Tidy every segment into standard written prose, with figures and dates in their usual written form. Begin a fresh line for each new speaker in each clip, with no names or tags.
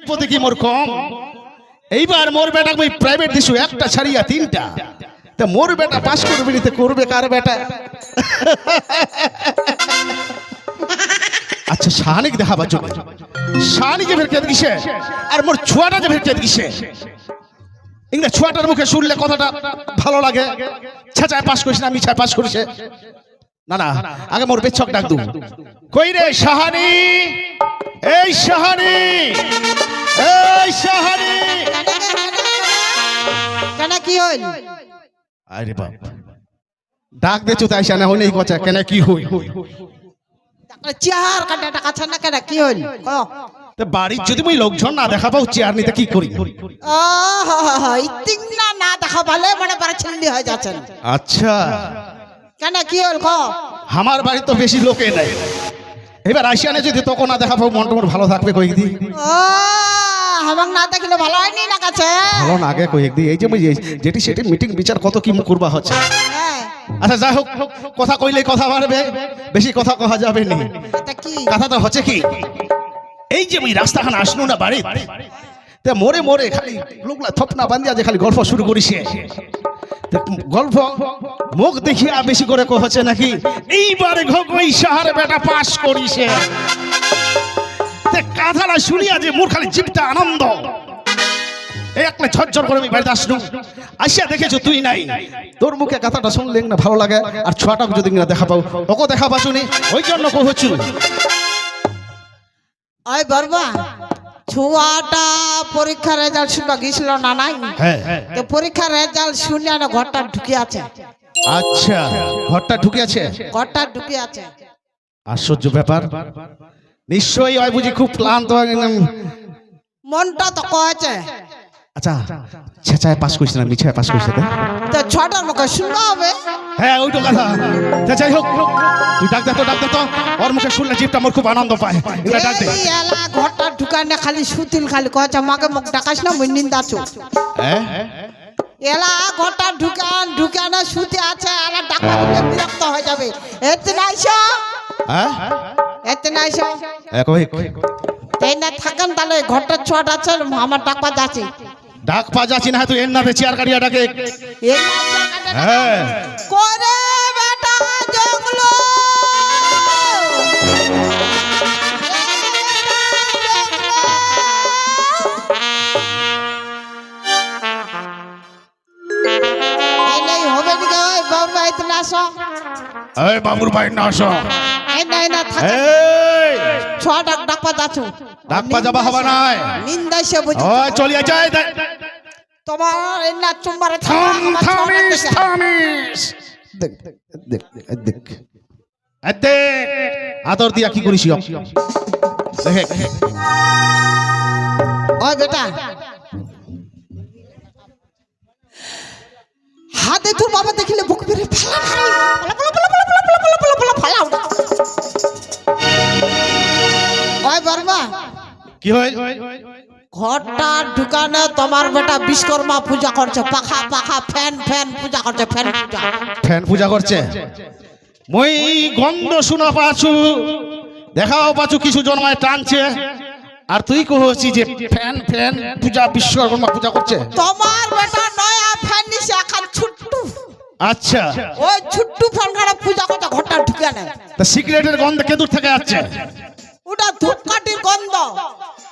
সভ্যতে কি মোর কম এইবার মোর বেটা মই প্রাইভেট দিছু একটা ছাড়িয়া তিনটা তা মোর বেটা পাস করবে নিতে করবে কার বেটা আচ্ছা শাহানিক দেখাবার জন্য শাহানিকে ফের কেদ গিসে আর মোর ছুয়াটা যে ফের কেদ গিসে ইংরা ছুয়াটার মুখে শুনলে কথাটা ভালো লাগে ছাচায় পাস করিস না মিছায় পাস করিছে না না আগে মোর বেচ্ছক ডাক দু কই রে শাহানি এই শাহানি এই শাহানি
কেন কি হইল
আরে বাপ ডাক দেছো তাই শানা হই নাই কথা কেন কি হই
চেয়ার কাটা টাকা ছানা কেন কি হইল
তে বাড়ির যদি মই লোকজন না দেখা পাও চেয়ার নিতে কি করি
ইতিং না দেখা ভালো মানে পারে ছিন্দি হয়ে যাচ্ছেন
আচ্ছা
কেন কি হইল
আমার বাড়ি তো বেশি লোকে নাই এবার আইসিয়ানে যদি তখন না দেখা পাও মনটা মোর ভালো থাকবে কয়েক দি
হামাক না দেখলে ভালো হয়নি না কাছে
ভালো না আগে কয়েক দি এই যে মই যেটি সেটি মিটিং বিচার কত কি করবা হচ্ছে আচ্ছা যাই হোক কথা কইলে কথা বাড়বে বেশি কথা কহা যাবে না কথাটা হচ্ছে কি এই যে আমি রাস্তাখান আসনু না বাড়ি তে মোরে মোরে খালি লোকলা থপনা বান্ধিয়া যে খালি গল্প শুরু করিছে গল্প মুখ দেখিয়া বেশি করে কহছে নাকি এইবারে ঘগই শহরে বেটা পাস করিছে তে কথাটা শুনিয়া যে মোর খালি জিভটা আনন্দ একলা ঝরঝর করে আমি বাড়িতে আসনু আসিয়া দেখেছো তুই নাই তোর মুখে কথাটা শুনলে না ভালো লাগে আর ছোয়াটাকে যদি না দেখা পাও ওকে দেখা পাসুনি ওই জন্য কহছু
ওই বারবা ছুয়াটা পরীক্ষার রেজাল্ট শুনবা গিয়েছিল না নাই তো পরীক্ষার রেজাল্ট শুনে না ঘরটা ঢুকে আছে
আচ্ছা ঘরটা ঢুকে আছে
ঘরটা ঢুকে আছে
আশ্চর্য ব্যাপার নিশ্চয়ই ওই বুঝি খুব ক্লান্ত
মনটা তো কয়েছে
আচ্ছা ছেচায় পাস করিস না মিছায় পাস করিস
তো ছটার মুখে শুনবা হবে
হ্যাঁ ওইটা কথা যাই হোক তুই ডাক দে তো ওর মুখে শুনলে জিভটা মোর খুব আনন্দ পায় এটা ডাক দে
এলা ঘরটা ঢুকানে খালি সুতিল খালি কয়েছে মাকে মুখ ডাকাস না মুই নিন্দাছো
হ্যাঁ
এলা ঘরটা ঢুকানে সুতি আছে এলা ডাকা বিরক্ত হয়ে যাবে এতে নাইছো
হ্যাঁ
এতে নাইছো
কই
তাই না থাকেন তাহলে ঘরটা ছটা আছে আমার ডাকপা যাচ্ছে
ডাক পা যাচ্ছি না তুই এর নাতে চেয়ার কাটিয়া ডাকে হ্যাঁ
করে বেটা জঙ্গলো হবে নাকি ওই বাবুর বাড়িতে না আসো
এই বাবুর বাড়ি না আসো
এই নাই না থাকে ছটা ডাকপা যাচ্ছ
ডাকপা যাবা হবে না
নিন্দা সে বুঝি
ওই চলিয়া যায়
তোমার এই না চুম্বারে
থামিস দেখ আদর দিয়া কি করিস দেখে
ওই বেটা হাতে তোর বাবা দেখিলে বুক বেরে ফালা ওই বারবা
কি হয়
ঘরটা ঢুকানে তোমার বেটা বিশ্বকর্মা পূজা করছে পাখা ফ্যান পূজা করছে
ফ্যান পূজা করছে মই গন্ধ শোনা পাছু দেখাও পাছু কিছু জন্মায় টানছে আর তুই কহছি যে ফ্যান পূজা বিশ্বকর্মা পূজা করছে
তোমার বেটা নয়া ফ্যান নিছে এখন ছুট্টু
আচ্ছা
ওই ছুট্টু ফ্যান খানা পূজা করছে ঘরটা ঢুকানে
তা সিগারেটের গন্ধ কেদূর থেকে আসছে
ওটা ধূপকাঠির গন্ধ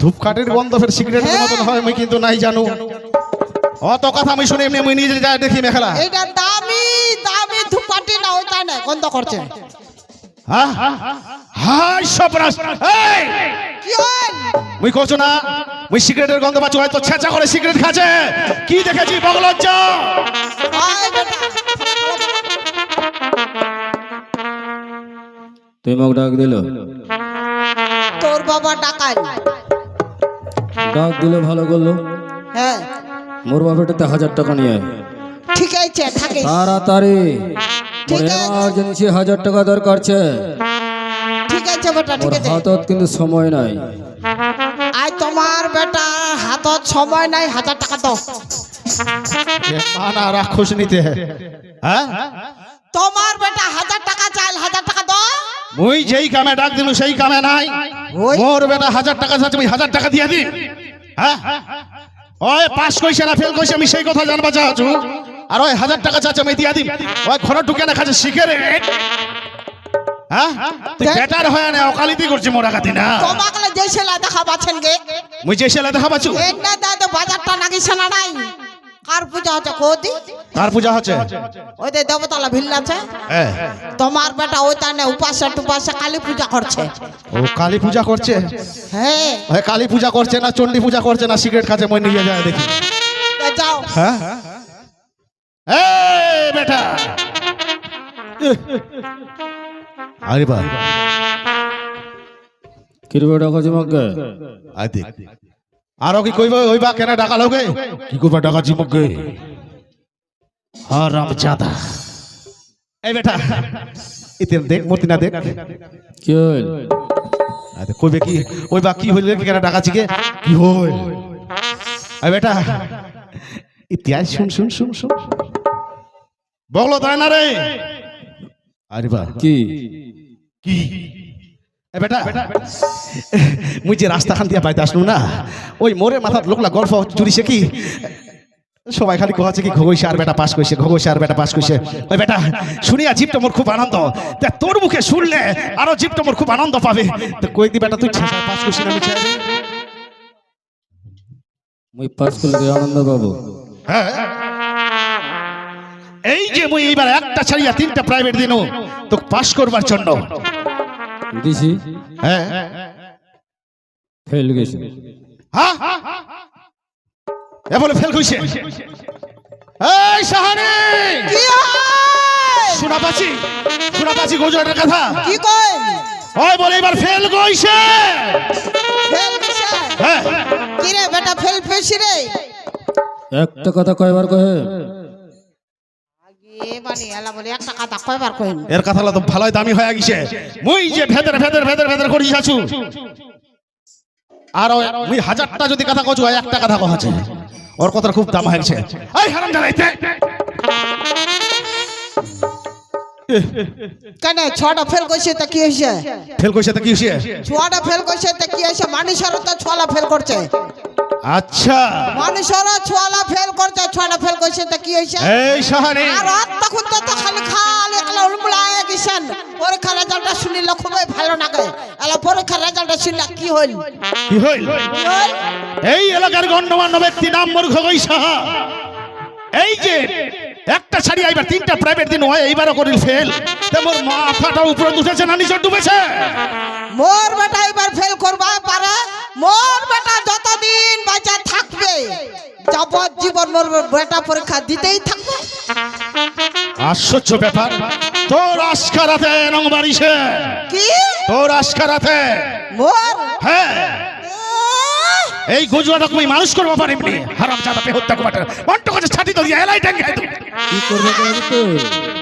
ধূপকাঠির গন্ধ ফের সিগারেটের মতন হয় আমি কিন্তু নাই জানো অত কথা আমি শুনে এমনি আমি নিজে যাই দেখি মেখলা
এটা দামি ধূপকাঠি না ওইটা না গন্ধ করছে
হ্যাঁ হাই সপরাস এই
কি হল
মুই কইছো না মুই সিগারেটের গন্ধ পাচ্ছি হয়তো ছেঁচা করে সিগারেট খাচ্ছে কি দেখেছি বগলজ্জ
তুই মোক ডাক দিল
তোর বাবা ডাকাই
ডাক দিলে ভালো করলো
হ্যাঁ
মোর বাবাটাতে 1000 টাকা নিয়ে
ঠিক আছে থাকে
তাড়াতাড়ি
ঠিক আছে
এমার্জেন্সি 1000 টাকা দরকার আছে
ঠিক আছে বেটা ঠিক আছে
হাতত কিন্তু সময় নাই
আই তোমার বেটা হাতত সময় নাই 1000 টাকা দাও
মানা রাক্ষস নিতে হ্যাঁ
তোমার বেটা 1000 টাকা চাইল 1000 টাকা দাও
মুই যেই কামে ডাক দিলু সেই কামে নাই মোর বেটা 1000 টাকা চাচ্ছে আমি 1000 টাকা দিয়া দি হ্যাঁ ওই পাস কইছে না ফেল কইছে আমি সেই কথা জানবা চাচ্ছু আর ওই 1000 টাকা চাচ্ছে আমি দিয়া দিম ওই ঘরে ঢুকে না খাচ্ছে শিখে রে হ্যাঁ তুই বেটার হয় না অকালিতি করছিস মোরা কাতি না
তোমাকে যে ছেলে দেখা পাচ্ছেন গে
মুই যে ছেলে দেখা পাচ্ছু
এই না দাদা বাজারটা নাগিছে না নাই কার পূজা হচ্ছে কোদি
কার পূজা হচ্ছে
ওই যে দেবতালা ভিল আছে
হ্যাঁ
তোমার বেটা ওই তানে উপাসে টুপাসে কালী পূজা করছে
ও কালী পূজা করছে
হ্যাঁ
ওই কালী পূজা করছে না চণ্ডী পূজা করছে না সিগারেট খাচ্ছে মই নিয়ে যায় দেখি
তো যাও
হ্যাঁ এই বেটা আরে বা
কিরবে টাকা জিমাকে
আই দেখ আরো কি কইব ওইবা কেন ডাকা লগে কি করবা ডাকা জিমকে হারাম জাদা এই বেটা ইতেন দেখ মূর্তি না দেখ
কি হইল
আরে কইবে কি ওইবা কি হইল কেন ডাকা চিকে কি হই এই বেটা ইতিহাস শুন শুন শুন শুন বগলো তাই না রে আরে বা
কি
কি এ বেটা মুই যে রাস্তা খান দিয়া পাইতে আসলু না ওই মোরে মাথার লোকলা গল্প জুড়িছে কি সবাই খালি কোহাছে কি ঘগৈছে আর বেটা পাস কইছে ঘগৈছে আর বেটা পাস কইছে ওই বেটা শুনিয়া জীবটা মোর খুব আনন্দ তা তোর মুখে শুনলে আরো জীবটা মোর খুব আনন্দ পাবে তো কই দি বেটা তুই পাস কইছিস না মিছা
মুই পাস করলে আনন্দ পাবো
হ্যাঁ এই যে মুই এইবার একটা ছাড়িয়া 3টা প্রাইভেট দিনও তো পাস করবার জন্য
দিছি
হ্যাঁ
ফেল গেছি
হ্যাঁ এ বলে ফেল কইছে এই সাহারে
কি হয়?
শোনা পাচ্ছি গোজরের কথা
কি কই
ওই বলে এবার ফেল কইছে
ফেল গেছে
হ্যাঁ
কি রে বেটা ফেল পেছি রে
একটা কথা কয়বার কহে
আগে মানে এলা বলে একটা কথা কয়বার কইন
এর কথাটা তো ভালোই দামি হয়ে গেছে মুই যে ভেদর করি যাচ্ছু আর মুই 1000টা যদি কথা কচু হয় একটা কথা কহাছে ওর কথার খুব দাম হয়ে গেছে এই হারাম জানাইতে
কেন ছটা ফেল কইছে তা কি হইছে
ফেল কইছে তো কি হইছে
ছটা ফেল কইছে তা কি হইছে মানুষের তো ছলা ফেল করছে
আচ্ছা
মানুষের ছলা ফেল করছে ছটা ফেল কইছে তা কি হইছে
এই সাহারে
আর তখন তো খালি একলা উলমুলায় গেছেন পরীক্ষার রেজাল্টটা শুনিলে খুবই ভালো লাগে এলা পরীক্ষার রেজাল্টটা শুনলে কি হইল
কি হইল এই এলাকার গণ্যমান্য ব্যক্তি নাম মূর্খ কইছা এই যে একটা ছাড়ি আইবার 3টা প্রাইভেট দিন হয় এইবারও করিল ফেল তেমন মাথাটা উপরে উঠেছে না নিচে ডুবেছে
মোর বেটা এবার ফেল করবা পারে মোর বেটা যতদিন বাঁচা থাকবে যাবজ্জীবন মোর বেটা পরীক্ষা দিতেই থাকবে
আশ্চর্য ব্যাপার তোর আস্কারাতে রং বাড়িছে
কি
তোর আস্কারাতে
মোর
হ্যাঁ এই গুজরাট আমি মানুষ করবো পারিনি হারাম জাদা পে হত্যা করবা বন্ট কাছে ছাটি তো দিয়া এলাই টাঙ্গি আইতো
কি করবে তো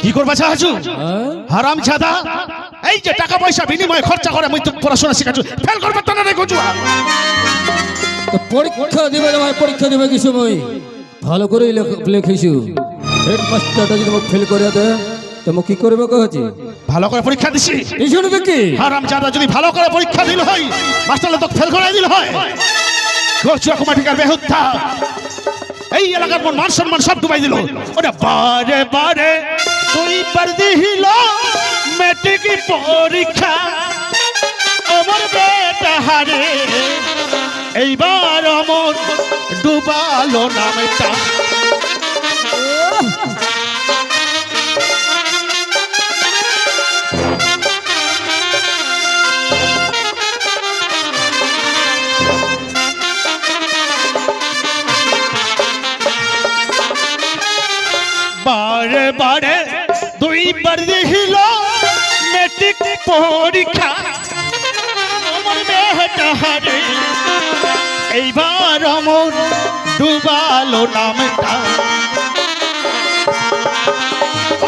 কি করবা চাহাজু হারাম জাদা এই যে টাকা পয়সা বিনিময়ে খরচা করে মুই তো পড়াশোনা শিখাচ্ছু ফেল করবে তো না রে গুজুয়া
তো পরীক্ষা দিবে ভাই পরীক্ষা দিবে কি সময় ভালো করে লিখিছু হেডমাস্টারটা যদি মোক ফেল করে দেয় তো মোক কি করবে কহছি
ভালো করে পরীক্ষা দিছি
এই শুনবে কি
হারাম জাদা যদি ভালো করে পরীক্ষা দিল হয় মাস্টার তো ফেল করাই দিল হয় গুজুয়া কুমাটিকার বেহুত্তা এই এলাকার মন মান সম্মান সব ডুবাই দিল ওটা বারে বারে তুই পার দিহিল মেট্রিক পরীক্ষা আমার বেটা হারে এইবার আমার ডুবালো নামটা বারে বারে 2বার দিহিল মেট্রিক পরীক্ষা আমার বেটা হারে এইবার আমার ডুবালো নামটা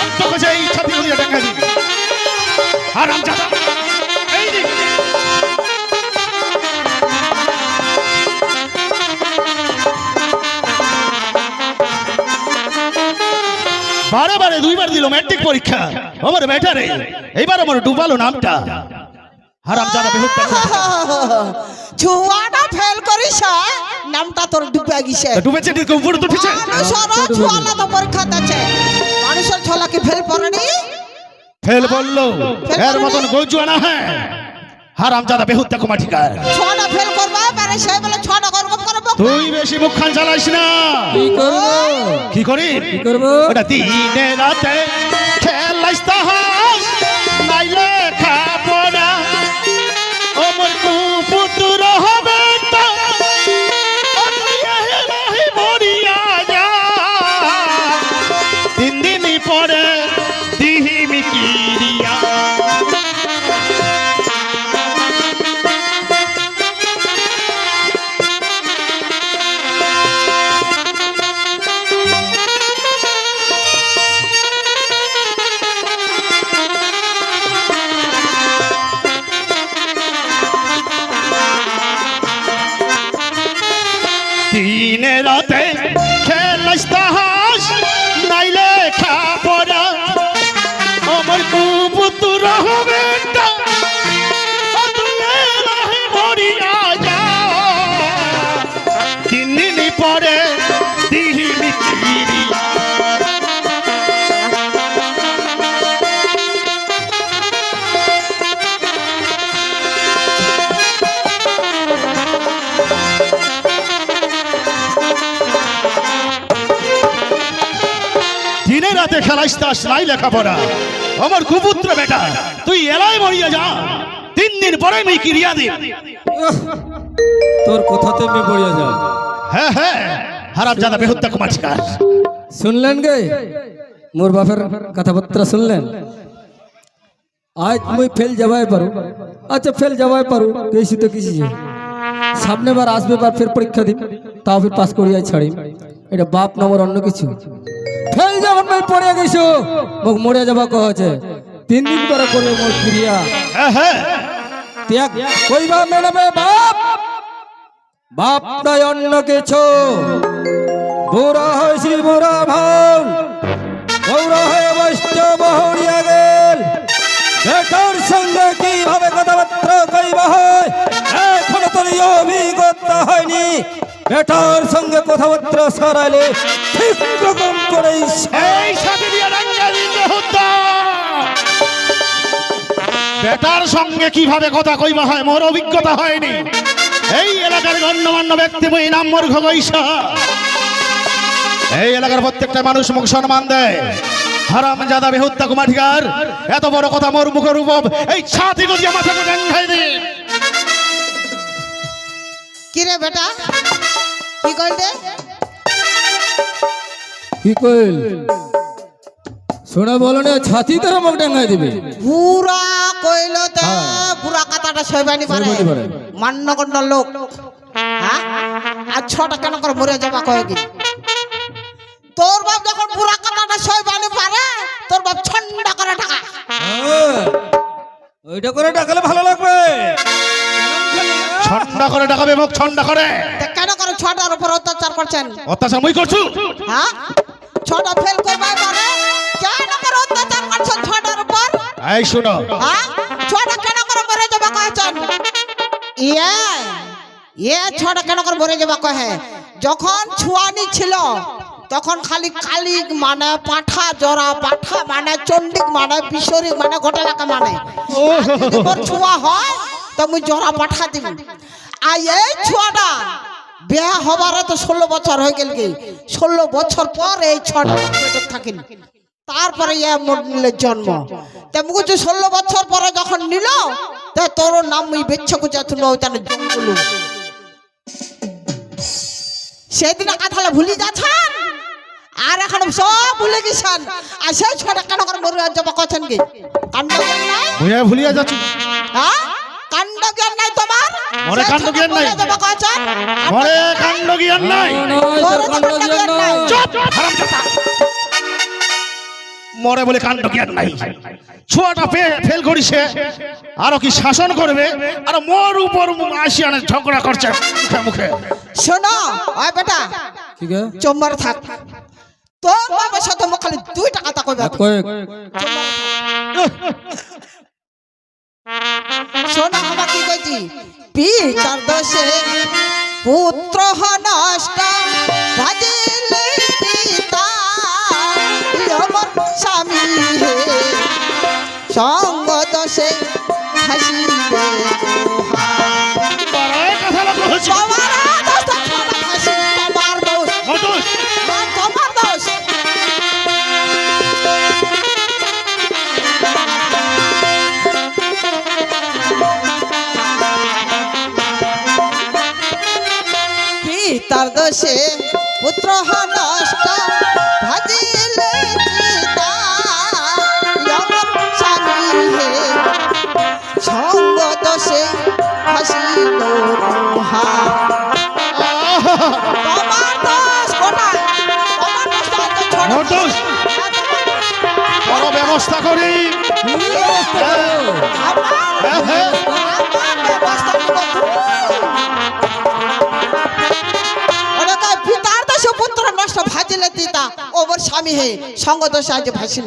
অন্তক যাই ছাতি দিয়ে টাঙ্গা দি হারাম জাদা এই দিক বারে বারে 2বার দিল ম্যাট্রিক পরীক্ষা আমার বেটারে এইবার আমার ডুবালো নামটা হারাম জাদা বেহুত্তা
ছুয়াটা ফেল করিস নামটা তোর ডুবে গেছে
ডুবেছে উপরে তো উঠেছে
মানুষের ছোলা তো পরীক্ষা আছে মানুষের ছোলা কি ফেল পড়েনি
ফেল বললো এর মতন গজুয়া না হ্যাঁ হারামজাদা বেহুদা কুমাঠিকার
ছোলা ফেল করবা পারে সে বলে ছোলা গরম করব
তুই বেশি মুখ খান চালাইস না
কি করবো
কি করি
কি করবো
ওটা দিনে রাতে খেলাইস তাহাস নাইলে খাবো না ও মোর কুপুত্র হবে তা ও তুই রহি মরিয়া যা তিন দিন পরে দিহিমি কিরিয়া দিনে রাতে খেলাস তাহাস নাইলে খাবো না আমার কুপুত্র হবে তা ও তুই রহি মরিয়া যা তিন দিন পরে দিহিমি কিরিয়া দিনে রাতে খেলাইস তাস নাই লেখাপড়া আমার কুপুত্র বেটা তুই এলাই মরিয়া যা তিন দিন পরে আমি কিরিয়া দিন
তোর কথাতে আমি পড়িয়া যাও
হ্যাঁ হ্যাঁ হারামজাদা বেহুদা কুমাঠিকার
শুনলেন গে মোর বাপের কথাবার্তা শুনলেন আজ মুই ফেল যাবাই পারো আচ্ছা ফেল যাবাই পারো কেসি তো কিছু সামনে বার আসবে বার ফের পরীক্ষা দিন তাও ফের পাস করিয়া ছাড়ি এটা বাপ নামর অন্য কিছু ফেল যখন মই পড়ে গেছো মোক মরে যাবা কহছে 3 দিন পরে করবে মোর ক্রিয়া
হ্যাঁ হ্যাঁ
ত্যাগ কইবা মেলাবে বাপ বাপ নাই অন্য কিছু বুড়া হয়েছি বুড়া ভাল গৌরা হয়ে বৈষ্ণ বহুড়িয়া গেল বেটার সঙ্গে কিভাবে কথাবার্তা কইবা হয় এখনো তোর এই অভিজ্ঞতা হয়নি বেটার সঙ্গে কথাবার্তা সরাইলে ঠিক রকম করেই
এই সাথে দিয়া রাঙ্গা দিন বেহুদা বেটার সঙ্গে কিভাবে কথা কইবা হয় মোর অভিজ্ঞতা হয়নি এই এলাকার গণ্যমান্য ব্যক্তি মই নাম মোর ঘগৈসা এই এলাকার প্রত্যেকটা মানুষ মুখ সম্মান দেয় হারামজাদা বেহুদা কুমাঠিকার এত বড় কথা মোর মুখের উপর এই ছাতি গদিয়া মাথাকে ডাঙ্গাই দে
কি রে বেটা কি কইলে
কি কইল শোনা বলো না ছাতি ধরে মুখ ডাঙ্গাই দিবে
পুরা কইলো তে
হ্যাঁ।
পুরা কথাটা সইবানি পারে
সইবানি পারে।
মান্যগণ্য লোক হ্যাঁ আর ছটা কেন করে মরে যাবা কয় কি তোর বাপ যখন পুরা কথাটা সইবানি পারে তোর বাপ ঠান্ডা করে টাকা
ওইটা করে ডাকলে ভালো লাগবে
ঠান্ডা করে ডাকাবে মুখ ঠান্ডা করে
তা কেন করে ছটার উপর অত্যাচার করছেন
অত্যাচার মুই করছু
হ্যাঁ ছটা ফেল করবাই পারে কেন করে অত্যাচার করছেন ছটার উপর
এই শুনো
হ্যাঁ ছটা কেন করে মরে যাবা কয়েছেন ছটা কেন করে মরে যাবা কহে যখন ছুয়ানি ছিল তখন খালি কালিক মানে পাঠা জরা পাঠা মানে চন্ডিক মানে বিশ্বরী মানে ঘটনাকা মানে ছুয়া হয় তো মুই জরা পাঠা দিব আর এই ছুয়াটা বিয়া হবার তো 16 বছর হয়ে গেল কি 16 বছর পর এই ছটা পেটে থাকিন তারপরে নিলের জন্ম তেমন 16 বছর পরে যখন নিল তা তোর নাম মুই বেচ্ছে কুচা তুলো ওইখানে জঙ্গল সেদিন কথাটা ভুলি যাচ্ছেন আর এখন সব ভুলে গেছেন আর সেই ছটা কেন করে মরে যাবা কথা কি কাণ্ড জ্ঞান নাই
মুই ভুলিয়া যাচ্ছি
হ্যাঁ কাণ্ড জ্ঞান নাই তোমার
মরে কাণ্ড জ্ঞান নাই
যাবা কথা
মরে কাণ্ড জ্ঞান নাই চুপ হারামজাদা মরে বলে কাণ্ড জ্ঞান নাই ছোয়াটা ফেল করিছে আরো কি শাসন করবে আর মোর উপর আসিয়ানে ঝগড়া করছে মুখে মুখে
শোনো ওই বেটা
ঠিক আছে
চম্বার থাক তোর বাবার সাথে মুখ খালি 2 টাকা তা কইবা
কয়েক
শোনো আমার কি কইছি পিতার দোষে পুত্র নষ্ট ভাজিলে পিতা আমার স্বামী হে সঙ্গ দোষে হাসিবে লোহা।
বড়ই কথা লাগলো হচ্ছে।
তোমার দোষ তো ছোট হাসি, তোমার দোষ,
আমার দোষ।
তোমার দোষ। পিতার দোষে পুত্র নষ্ট ভাজিলে পিতা আমার স্বামী হে সঙ্গ দোষে হাসিল লোহা। তোমার দোষ কোথায়? তোমার দোষ তো অত ছোট।
আমার দোষ। বড় ব্যবস্থা করি। হ্যাঁ, হ্যাঁ।
আমার ব্যবস্থা নিব তুই। ওরে কয় পিতার দোষে পুত্র নষ্ট ভাজিলে পিতা ওর স্বামী হে সঙ্গ দোষে আজ ভাসিল